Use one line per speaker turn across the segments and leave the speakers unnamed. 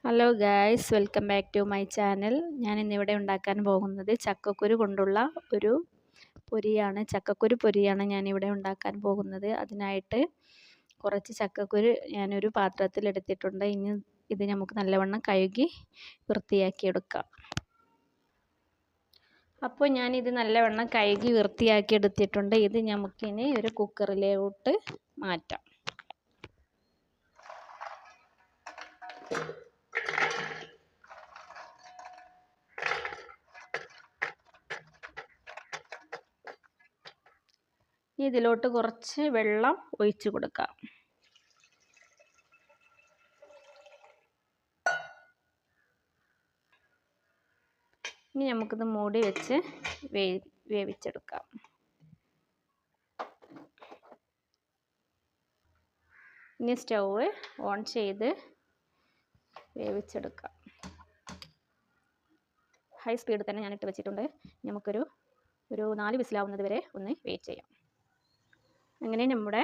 Hello guys, welcome back to my channel. ഞാൻ ഇന്നിവിടെ ഉണ്ടാക്കാൻ പോകുന്നത് ചക്കക്കുരു കൊണ്ടുള്ള ഒരു പൊരിയാണ്. ചക്കക്കുരു പൊരിയാണ് ഞാനിവിടെ ഉണ്ടാക്കാൻ പോകുന്നത്. അതിനായിട്ട് കുറച്ച് ചക്കക്കുരു ഞാനൊരു പാത്രത്തിൽ എടുത്തിട്ടുണ്ട്. ഇനി ഇത് നമുക്ക് നല്ലവണ്ണം കഴുകി വൃത്തിയാക്കി എടുക്കാം. അപ്പോൾ ഞാനിത് നല്ലവണ്ണം കഴുകി വൃത്തിയാക്കി എടുത്തിട്ടുണ്ട്. ഇത് നമുക്കിനി ഒരു കുക്കറിലോട്ട് മാറ്റാം. ഇതിലോട്ട് കുറച്ച് വെള്ളം ഒഴിച്ചു കൊടുക്കാം. ഇനി നമുക്കിത് മൂടി വെച്ച് വേവിച്ചെടുക്കാം. ഇനി സ്റ്റൗവ് ഓൺ ചെയ്ത് വേവിച്ചെടുക്കാം. ഹൈ സ്പീഡിൽ തന്നെ ഞാനിട്ട് വെച്ചിട്ടുണ്ട്. നമുക്കൊരു 4 വിസിലാവുന്നത് വരെ ഒന്ന് വെയിറ്റ് ചെയ്യാം. അങ്ങനെ നമ്മുടെ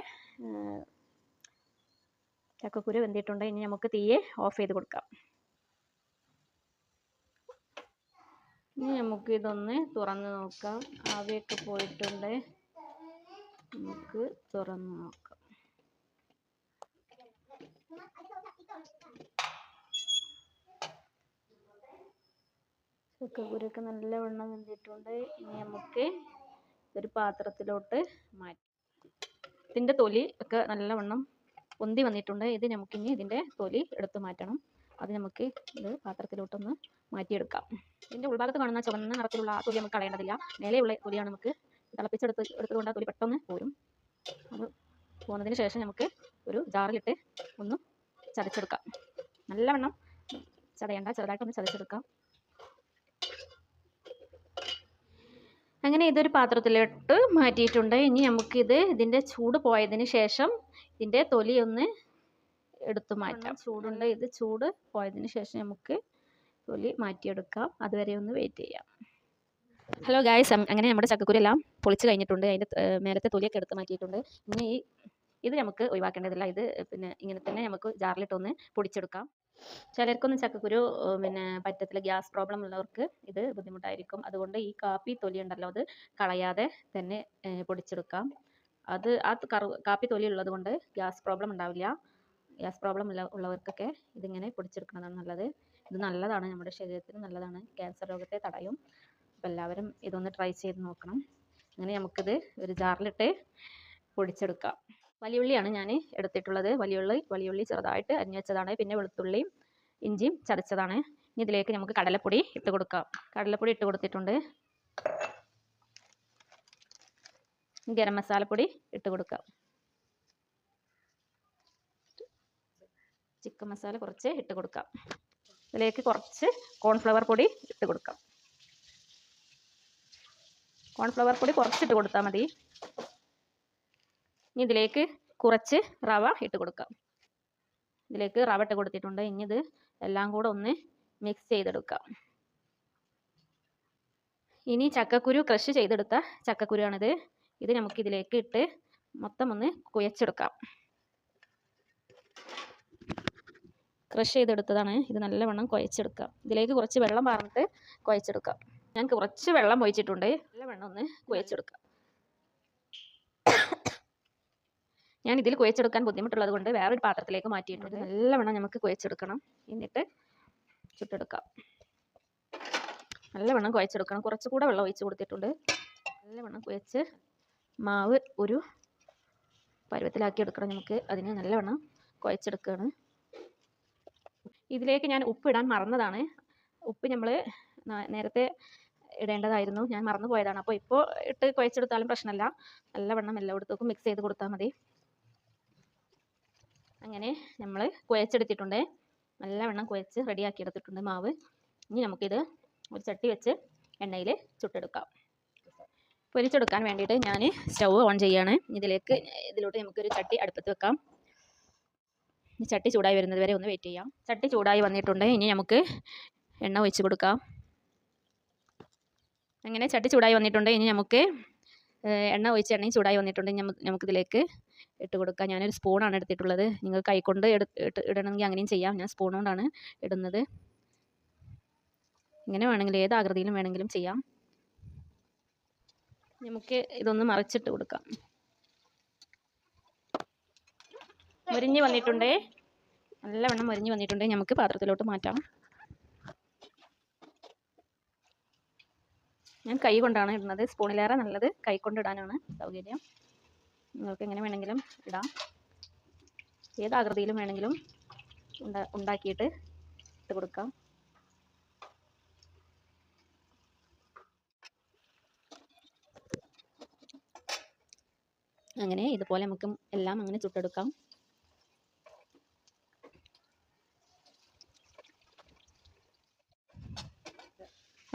ചക്കക്കുരു വെന്തിട്ടുണ്ട്. ഇനി നമുക്ക് തീയെ ഓഫ് ചെയ്ത് കൊടുക്കാം. ഇനി നമുക്ക് ഇതൊന്ന് തുറന്ന് നോക്കാം. ആവിയൊക്കെ പോയിട്ടുണ്ട്. നമുക്ക് തുറന്ന് നോക്കാം. ചക്കക്കുരൊക്കെ നല്ലവണ്ണം വെന്തിട്ടുണ്ട്. ഇനി നമുക്ക് ഒരു പാത്രത്തിലോട്ട് മാറ്റാം. ഇതിൻ്റെ തൊലി ഒക്കെ നല്ലവണ്ണം പൊന്തി വന്നിട്ടുണ്ട്. ഇത് നമുക്കിനി ഇതിൻ്റെ തൊലി എടുത്ത് മാറ്റണം. അത് നമുക്ക് ഇത് പാത്രത്തിലോട്ടൊന്ന് മാറ്റിയെടുക്കാം. ഇതിൻ്റെ ഉൾഭാഗത്ത് കാണുന്ന ചുവന്ന നിറത്തിലുള്ള ആ തൊലി നമുക്ക് കളയേണ്ടതില്ല. മേലെയുള്ള തൊലിയാണ് നമുക്ക് എടുത്തുകൊണ്ട് ആ തൊലി പെട്ടെന്ന് പോരും. അത് പോകുന്നതിന് ശേഷം നമുക്ക് ഒരു ജാറിലിട്ട് ഒന്ന് ചതച്ചെടുക്കാം. നല്ലവണ്ണം ചതയണ്ട, ചെറുതായിട്ടൊന്ന് ചതച്ചെടുക്കാം. അങ്ങനെ ഇതൊരു പാത്രത്തിലോട്ട് മാറ്റിയിട്ടുണ്ട്. ഇനി നമുക്കിത് ഇതിൻ്റെ ചൂട് പോയതിന് ശേഷം ഇതിൻ്റെ തൊലി ഒന്ന് എടുത്തു മാറ്റാം. ചൂടുണ്ട്. ഇത് ചൂട് പോയതിന് ശേഷം നമുക്ക് തൊലി മാറ്റിയെടുക്കാം. അതുവരെ ഒന്ന് വെയിറ്റ് ചെയ്യാം. ഹലോ ഗായ്സ്, അങ്ങനെ നമ്മുടെ ചക്കക്കുരു എല്ലാം പൊളിച്ച് കഴിഞ്ഞിട്ടുണ്ട്. അതിൻ്റെ മേലത്തെ തൊലിയൊക്കെ എടുത്ത് മാറ്റിയിട്ടുണ്ട്. ഇനി ഇത് നമുക്ക് ഒഴിവാക്കേണ്ടതില്ല. ഇത് ഇങ്ങനെ തന്നെ നമുക്ക് ജാറിലിട്ടൊന്ന് പൊടിച്ചെടുക്കാം. ചിലർക്കൊന്നും ചക്കക്കുരു പറ്റത്തില്ല. ഗ്യാസ് പ്രോബ്ലം ഉള്ളവർക്ക് ഇത് ബുദ്ധിമുട്ടായിരിക്കും. അതുകൊണ്ട് ഈ കാപ്പി തൊലി ഉണ്ടല്ലോ, അത് കളയാതെ തന്നെ പൊടിച്ചെടുക്കാം. കാപ്പി തൊലി ഉള്ളത് കൊണ്ട് ഗ്യാസ് പ്രോബ്ലം ഉണ്ടാവില്ല. ഗ്യാസ് പ്രോബ്ലം ഉള്ളവർക്കൊക്കെ ഇതിങ്ങനെ പൊടിച്ചെടുക്കുന്നതാണ് നല്ലത്. ഇത് നല്ലതാണ്, നമ്മുടെ ശരീരത്തിന് നല്ലതാണ്. ക്യാൻസർ രോഗത്തെ തടയും. അപ്പോൾ എല്ലാവരും ഇതൊന്ന് ട്രൈ ചെയ്ത് നോക്കണം. അങ്ങനെ നമുക്കിത് ഒരു ജാറിലിട്ട് പൊടിച്ചെടുക്കാം. വലിയുള്ളിയാണ് ഞാൻ എടുത്തിട്ടുള്ളത്. വലിയുള്ളി ചെറുതായിട്ട് അരിഞ്ഞു വെച്ചതാണ്. പിന്നെ വെളുത്തുള്ളിയും ഇഞ്ചിയും ചതച്ചതാണ്. ഇനി ഇതിലേക്ക് നമുക്ക് കടലപ്പൊടി ഇട്ട് കൊടുക്കാം. കടലപ്പൊടി ഇട്ട് കൊടുത്തിട്ടുണ്ട്. ഗരം മസാലപ്പൊടി ഇട്ട് കൊടുക്കാം. ചിക്കൻ മസാല കുറച്ച് ഇട്ട് കൊടുക്കാം. ഇതിലേക്ക് കുറച്ച് കോൺഫ്ലവർ പൊടി ഇട്ട് കൊടുക്കാം. കോൺഫ്ലവർ പൊടി കുറച്ചിട്ട് കൊടുത്താൽ മതി. ഇനി ഇതിലേക്ക് കുറച്ച് റവ ഇട്ട് കൊടുക്കാം. ഇതിലേക്ക് റവ ഇട്ട് കൊടുത്തിട്ടുണ്ട്. ഇനി ഇത് എല്ലാം കൂടെ ഒന്ന് മിക്സ് ചെയ്തെടുക്കാം. ഇനി ചക്കക്കുരു ക്രഷ് ചെയ്തെടുത്ത ചക്കക്കുരുവാണിത്. ഇത് നമുക്ക് ഇതിലേക്ക് ഇട്ട് മൊത്തം ഒന്ന് കുഴച്ചെടുക്കാം. ക്രഷ് ചെയ്തെടുത്തതാണ്. ഇത് നല്ലവണ്ണം കുഴച്ചെടുക്കാം. ഇതിലേക്ക് കുറച്ച് വെള്ളം പാർന്നിട്ട് കുഴച്ചെടുക്കാം. ഞാൻ കുറച്ച് വെള്ളം ഒഴിച്ചിട്ടുണ്ട്. നല്ലവണ്ണം ഒന്ന് കുഴച്ചെടുക്കാം. ഞാൻ ഇതിൽ കുഴച്ചെടുക്കാൻ ബുദ്ധിമുട്ടുള്ളത് കൊണ്ട് വേറൊരു പാത്രത്തിലേക്ക് മാറ്റിയിട്ടുണ്ട്. നല്ലവണ്ണം നമുക്ക് കുഴച്ചെടുക്കണം. എന്നിട്ട് ചുട്ടെടുക്കാം. നല്ലവണ്ണം കുഴച്ചെടുക്കണം. കുറച്ചുകൂടെ വെള്ളം ഒഴിച്ച് കൊടുത്തിട്ടുണ്ട്. നല്ലവണ്ണം കുഴച്ച് മാവ് ഒരു പരുവത്തിലാക്കി എടുക്കണം. നമുക്ക് അതിന് നല്ലവണ്ണം കുഴച്ചെടുക്കുകയാണ്. ഇതിലേക്ക് ഞാൻ ഉപ്പ് ഇടാൻ മറന്നതാണ്. ഉപ്പ് നമ്മൾ നേരത്തെ ഇടേണ്ടതായിരുന്നു. ഞാൻ മറന്നു പോയതാണ്. അപ്പോൾ ഇപ്പോൾ ഇട്ട് കുഴച്ചെടുത്താലും പ്രശ്നമല്ല. നല്ലവണ്ണം എല്ലായിടത്തേക്കും മിക്സ് ചെയ്ത് കൊടുത്താൽ മതി. അങ്ങനെ നമ്മൾ കുഴച്ചെടുത്തിട്ടുണ്ട്. നല്ലവണ്ണം കുഴച്ച് റെഡിയാക്കി എടുത്തിട്ടുണ്ട് മാവ്. ഇനി നമുക്കിത് ഒരു ചട്ടി വെച്ച് എണ്ണയിൽ ചുട്ടെടുക്കാം. പൊരിച്ചെടുക്കാൻ വേണ്ടിയിട്ട് ഞാൻ സ്റ്റൗ ഓൺ ചെയ്യാണ്. ഇതിലോട്ട് നമുക്കൊരു ചട്ടി അടുപ്പത്ത് വെക്കാം. ചട്ടി ചൂടായി വരുന്നത് വരെ ഒന്ന് വെയിറ്റ് ചെയ്യാം. ചട്ടി ചൂടായി വന്നിട്ടുണ്ട്. ഇനി നമുക്ക് എണ്ണ ഒഴിച്ച് കൊടുക്കാം. അങ്ങനെ ചട്ടി ചൂടായി വന്നിട്ടുണ്ട്. ഇനി നമുക്ക് എണ്ണ ഒഴിച്ച് എണ്ണയും ചൂടായി വന്നിട്ടുണ്ട്. നമുക്കിതിലേക്ക് ഇട്ട് കൊടുക്കാം. ഞാനൊരു സ്പൂണാണ് എടുത്തിട്ടുള്ളത്. നിങ്ങൾ കൈകൊണ്ട് ഇടണമെങ്കിൽ അങ്ങനെയും ചെയ്യാം. ഞാൻ സ്പൂൺ കൊണ്ടാണ് ഇടുന്നത്. ഇങ്ങനെ വേണമെങ്കിലും ഏത് ആകൃതിയിലും വേണമെങ്കിലും ചെയ്യാം. നമുക്ക് ഇതൊന്ന് മറിച്ചിട്ട് കൊടുക്കാം. മുരിഞ്ഞ് വന്നിട്ടുണ്ട്, നല്ലവണ്ണം മുരിഞ്ഞ് വന്നിട്ടുണ്ട്. നമുക്ക് പാത്രത്തിലോട്ട് മാറ്റാം. ഞാൻ കൈ കൊണ്ടാണ് ഇടുന്നത്. സ്പൂണിലേറെ നല്ലത് കൈ കൊണ്ട് ഇടാനാണ് സൗകര്യം. നിങ്ങൾക്ക് എങ്ങനെ വേണമെങ്കിലും ഇടാം. ഏത് ആകൃതിയിലും വേണമെങ്കിലും ഉണ്ടാക്കിയിട്ട് ഇട്ട് കൊടുക്കാം. അങ്ങനെ ഇതുപോലെ നമുക്ക് എല്ലാം അങ്ങനെ ചുട്ടെടുക്കാം.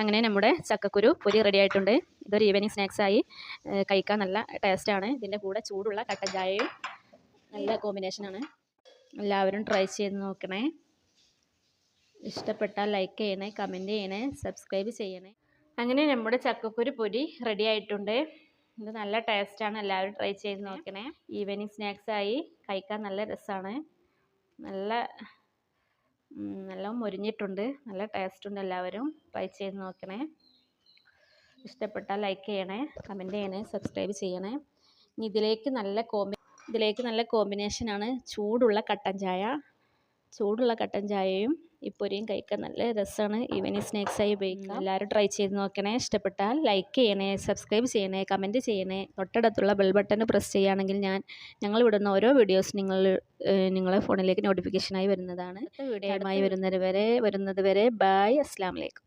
അങ്ങനെ നമ്മുടെ ചക്കക്കുരു പൊരി റെഡി ആയിട്ടുണ്ട്. ഇതൊരു ഈവനിങ് സ്നാക്സായി കഴിക്കാൻ നല്ല ടേസ്റ്റാണ്. ഇതിൻ്റെ കൂടെ ചൂടുള്ള കട്ടൻ ചായയും നല്ല കോമ്പിനേഷനാണ്. എല്ലാവരും ട്രൈ ചെയ്ത് നോക്കണേ. ഇഷ്ടപ്പെട്ടാൽ ലൈക്ക് ചെയ്യണേ, കമൻറ്റ് ചെയ്യണേ, സബ്സ്ക്രൈബ് ചെയ്യണേ. അങ്ങനെ നമ്മുടെ ചക്കക്കുരു പൊരി റെഡി ആയിട്ടുണ്ട്. ഇത് നല്ല ടേസ്റ്റാണ്. എല്ലാവരും ട്രൈ ചെയ്ത് നോക്കണേ. ഈവനിങ് സ്നാക്സായി കഴിക്കാൻ നല്ല രസമാണ്. നല്ല മൊരിഞ്ഞിട്ടുണ്ട്, നല്ല ടേസ്റ്റ് ഉണ്ട്. എല്ലാവരും ട്രൈ ചെയ്ത് നോക്കണേ. ഇഷ്ടപ്പെട്ടാൽ ലൈക്ക് ചെയ്യണേ, കമൻറ്റ് ചെയ്യണേ, സബ്സ്ക്രൈബ് ചെയ്യണേ. ഇനി ഇതിലേക്ക് നല്ല കോമ്പിനേഷനാണ് ചൂടുള്ള കട്ടൻ ചായയും ഈ പൊരിയും കഴിക്കാൻ നല്ല രസമാണ്. ഈവനിങ് സ്നാക്സായി ഉപയോഗിക്കാം. എല്ലാവരും ട്രൈ ചെയ്ത് നോക്കണേ. ഇഷ്ടപ്പെട്ടാൽ ലൈക്ക് ചെയ്യണേ, സബ്സ്ക്രൈബ് ചെയ്യണേ, കമൻറ്റ് ചെയ്യണേ. തൊട്ടടുത്തുള്ള ബെൽ ബട്ടൺ പ്രസ് ചെയ്യുകയാണെങ്കിൽ ഞങ്ങൾ വിടുന്ന ഓരോ വീഡിയോസ് നിങ്ങളെ ഫോണിലേക്ക് നോട്ടിഫിക്കേഷനായി വരുന്നതാണ്. വീഡിയോയുമായി വരുന്നത് വരെ ബൈ. അസ്സലാമു അലൈക്കും.